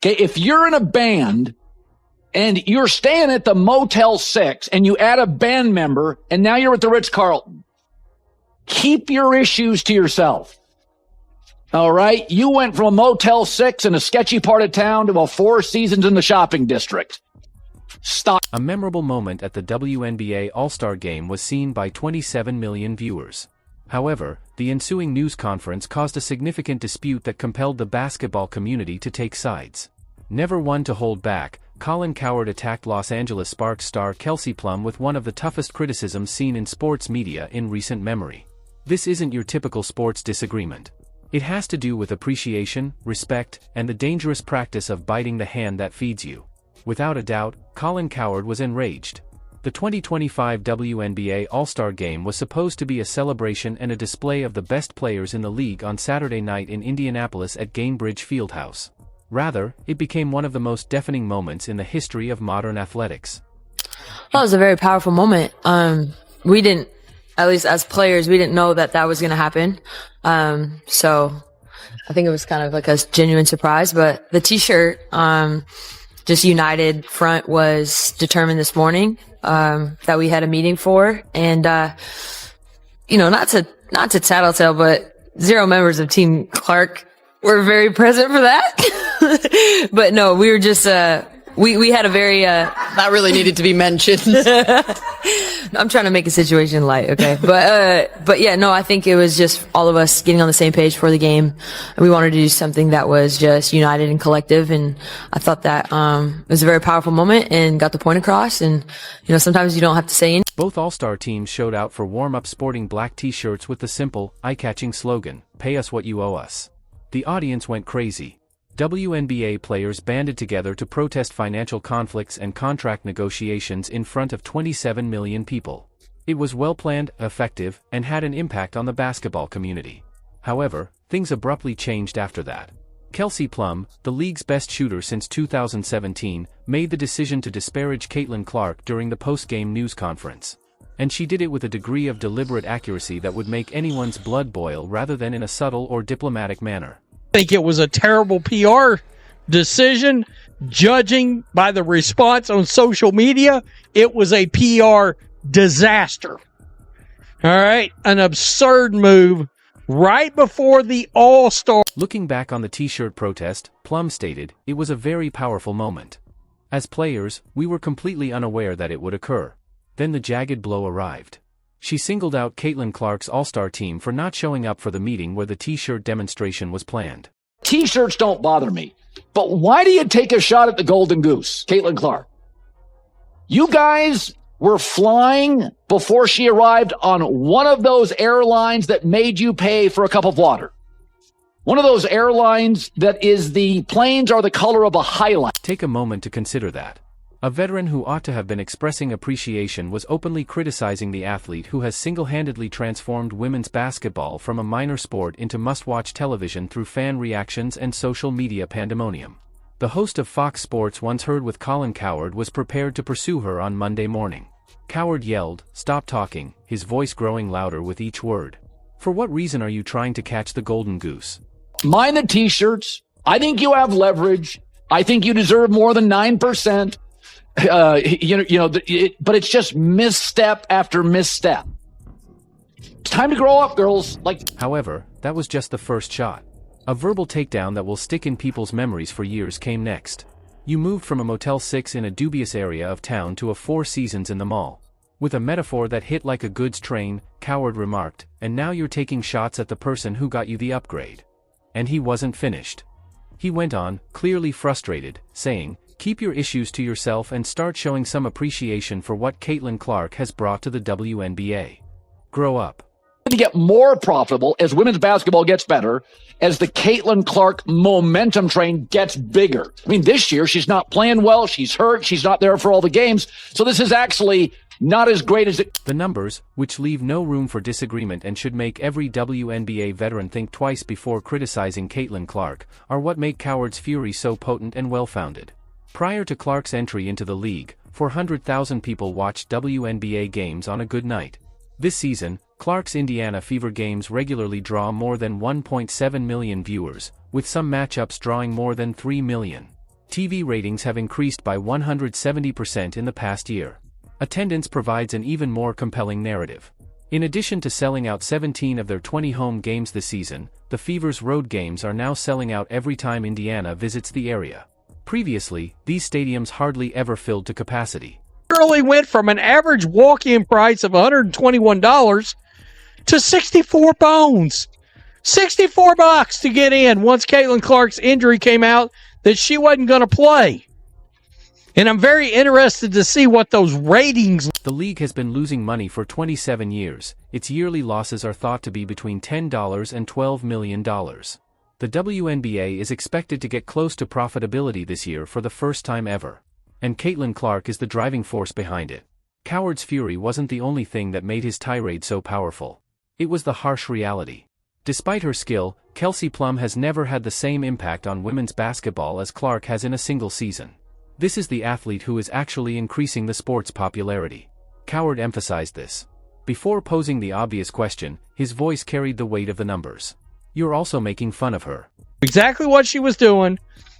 Okay, if you're in a band and you're staying at the Motel 6 and you add a band member and now you're at the Ritz-Carlton, keep your issues to yourself. All right? You went from a Motel 6 in a sketchy part of town to a Four Seasons in the shopping district. Stop. A memorable moment at the WNBA All-Star Game was seen by 27 million viewers. However, the ensuing news conference caused a significant dispute that compelled the basketball community to take sides. Never one to hold back, Colin Cowherd attacked Los Angeles Sparks star Kelsey Plum with one of the toughest criticisms seen in sports media in recent memory. This isn't your typical sports disagreement. It has to do with appreciation, respect, and the dangerous practice of biting the hand that feeds you. Without a doubt, Colin Cowherd was enraged. The 2025 WNBA All-Star Game was supposed to be a celebration and a display of the best players in the league on Saturday night in Indianapolis at Gainbridge Fieldhouse. Rather, it became one of the most deafening moments in the history of modern athletics. Well, it was a very powerful moment. We didn't, at least as players, we didn't know that was going to happen. So I think it was kind of like a genuine surprise, but the t-shirt, just united front was determined this morning, that we had a meeting for. And, not to tattletale, but 0 members of Team Clark were very present for that. But no, we were just, we had a very, that really needed to be mentioned. I'm trying to make a situation light, okay? But yeah, no, I think it was just all of us getting on the same page for the game. We wanted to do something that was just united and collective, and I thought that it was a very powerful moment and got the point across. And sometimes you don't have to say anything. Both All-Star teams showed out for warm-up sporting black t-shirts with the simple, eye-catching slogan, "Pay us what you owe us." The audience went crazy. WNBA players banded together to protest financial conflicts and contract negotiations in front of 27 million people. It was well-planned, effective, and had an impact on the basketball community. However, things abruptly changed after that. Kelsey Plum, the league's best shooter since 2017, made the decision to disparage Caitlin Clark during the post-game news conference. And she did it with a degree of deliberate accuracy that would make anyone's blood boil rather than in a subtle or diplomatic manner. I think it was a terrible PR decision. Judging by the response on social media, it was a PR disaster. All right, an absurd move right before the All-Star. Looking back on the t-shirt protest, Plum stated, "It was a very powerful moment. As players, we were completely unaware that it would occur. Then the jagged blow arrived." She singled out Caitlin Clark's All-Star team for not showing up for the meeting where the t-shirt demonstration was planned. T-shirts don't bother me, but why do you take a shot at the Golden Goose, Caitlin Clark? You guys were flying before she arrived on one of those airlines that made you pay for a cup of water. One of those airlines that is the planes are the color of a highlight. Take a moment to consider that. A veteran who ought to have been expressing appreciation was openly criticizing the athlete who has single-handedly transformed women's basketball from a minor sport into must-watch television through fan reactions and social media pandemonium. The host of Fox Sports Once Heard with Colin Cowherd was prepared to pursue her on Monday morning. Cowherd yelled, "Stop talking," his voice growing louder with each word. "For what reason are you trying to catch the Golden Goose?" Mind the t-shirts. I think you have leverage. I think you deserve more than 9%. But it's just misstep after misstep. It's time to grow up, girls. However, that was just the first shot. A verbal takedown that will stick in people's memories for years came next. You moved from a Motel 6 in a dubious area of town to a Four Seasons in the mall. With a metaphor that hit like a goods train, Cowherd remarked, "And now you're taking shots at the person who got you the upgrade." And he wasn't finished. He went on, clearly frustrated, saying, "Keep your issues to yourself and start showing some appreciation for what Caitlin Clark has brought to the WNBA. Grow up." To get more profitable as women's basketball gets better, as the Caitlin Clark momentum train gets bigger. I mean, this year she's not playing well. She's hurt. She's not there for all the games. So this is actually not as great as it. The numbers, which leave no room for disagreement and should make every WNBA veteran think twice before criticizing Caitlin Clark, are what make Cowherd's fury so potent and well-founded. Prior to Clark's entry into the league, 400,000 people watched WNBA games on a good night. This season, Clark's Indiana Fever games regularly draw more than 1.7 million viewers, with some matchups drawing more than 3 million. TV ratings have increased by 170% in the past year. Attendance provides an even more compelling narrative. In addition to selling out 17 of their 20 home games this season, the Fever's road games are now selling out every time Indiana visits the area. Previously, these stadiums hardly ever filled to capacity. Early went from an average walk-in price of $121 to 64 bones. $64 to get in once Caitlin Clark's injury came out that she wasn't going to play. And I'm very interested to see what those ratings. The league has been losing money for 27 years. Its yearly losses are thought to be between $10 and $12 million. The WNBA is expected to get close to profitability this year for the first time ever. And Caitlin Clark is the driving force behind it. Cowherd's fury wasn't the only thing that made his tirade so powerful. It was the harsh reality. Despite her skill, Kelsey Plum has never had the same impact on women's basketball as Clark has in a single season. This is the athlete who is actually increasing the sport's popularity. Cowherd emphasized this. Before posing the obvious question, his voice carried the weight of the numbers. You're also making fun of her. Exactly what she was doing.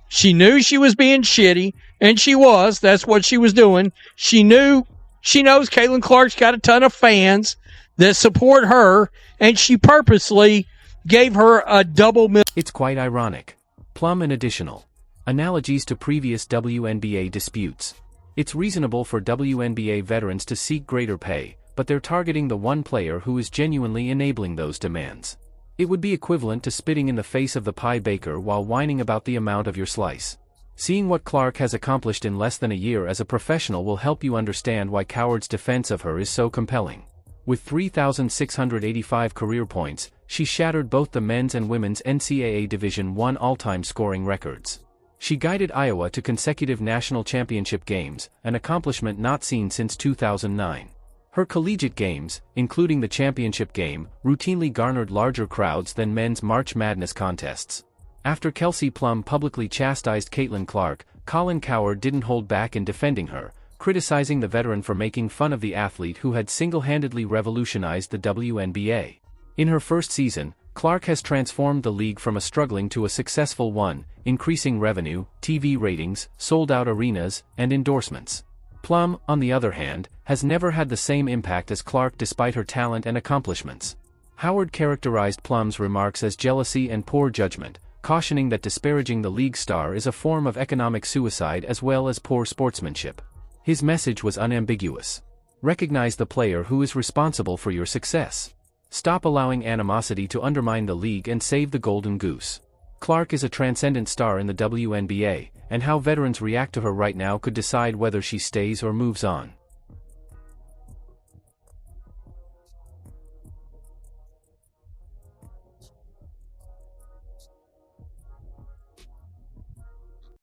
She knew she was being shitty, and she was. That's what she was doing. She knows Caitlin Clark's got a ton of fans that support her, and she purposely gave her a double million. It's quite ironic. Plum and additional analogies to previous WNBA disputes. It's reasonable for WNBA veterans to seek greater pay, but they're targeting the one player who is genuinely enabling those demands. It would be equivalent to spitting in the face of the pie baker while whining about the amount of your slice. Seeing what Clark has accomplished in less than a year as a professional will help you understand why Cowherd's defense of her is so compelling. With 3,685 career points, she shattered both the men's and women's NCAA Division I all-time scoring records. She guided Iowa to consecutive national championship games, an accomplishment not seen since 2009. Her collegiate games, including the championship game, routinely garnered larger crowds than men's March Madness contests. After Kelsey Plum publicly chastised Caitlin Clark, Colin Cowherd didn't hold back in defending her, criticizing the veteran for making fun of the athlete who had single-handedly revolutionized the WNBA. In her first season, Clark has transformed the league from a struggling to a successful one, increasing revenue, TV ratings, sold-out arenas, and endorsements. Plum, on the other hand, has never had the same impact as Clark despite her talent and accomplishments. Cowherd characterized Plum's remarks as jealousy and poor judgment, cautioning that disparaging the league star is a form of economic suicide as well as poor sportsmanship. His message was unambiguous. Recognize the player who is responsible for your success. Stop allowing animosity to undermine the league and save the golden goose. Clark is a transcendent star in the WNBA, and how veterans react to her right now could decide whether she stays or moves on.